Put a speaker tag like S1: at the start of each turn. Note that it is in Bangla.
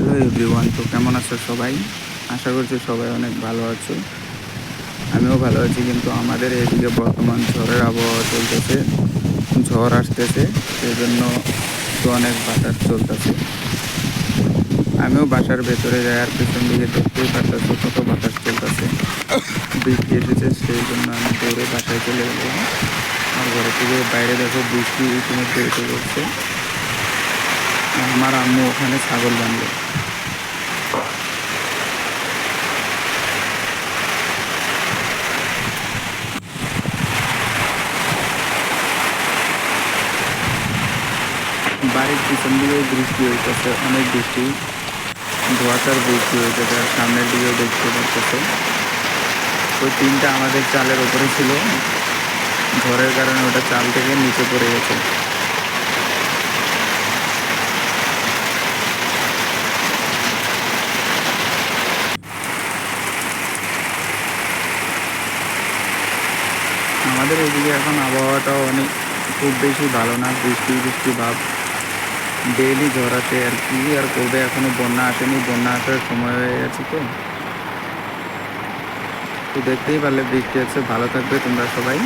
S1: হ্যালো এভরিওয়ান, তো কেমন আছো সবাই? আশা করছি সবাই অনেক ভালো আছো। আমিও ভালো আছি, কিন্তু আমাদের এদিকে বর্তমান ঝড়ের আবহাওয়া চলতেছে। ঝড় আসতেছে, সেই জন্য তো অনেক বাতাস চলতেছে। আমিও বাসার ভেতরে যাই, আর পেছন দিকে দেখতেই পারতেছো কত বাতাস চলতেছে। বৃষ্টি এসেছে, সেই জন্য আমি দৌড়ে বাসায় চলে গেলাম। আর ঘরে থেকে বাইরে দেখো বৃষ্টি ইতিমধ্যে এসে পড়ছে। আমার আম্মু ওখানে ছাগল বাঁধলো। বাড়ির পিছন দিকেও বৃষ্টি হইতেছে, অনেক বৃষ্টি, ধোঁয়াশার বৃষ্টি হইতেছে। আর সামনের দিকেও দেখতে পাচ্ছে ওই টিনটা আমাদের চালের ওপরে ছিল, ঝড়ের কারণে ওটা চাল থেকে নিচে পড়ে গেছে। আমাদের এদিকে এখন আবহাওয়াটাও খুব বেশি ভালো না, বৃষ্টি বৃষ্টি ভাব। ডেইলি ঝড় আসে, আর কি আর করবে, এখনো বন্যা আসেনি, বন্যা আসার সময় হয়ে গেছে। তো দেখতেই পারলে বৃষ্টি আছে। ভালো থাকবে তোমরা সবাই।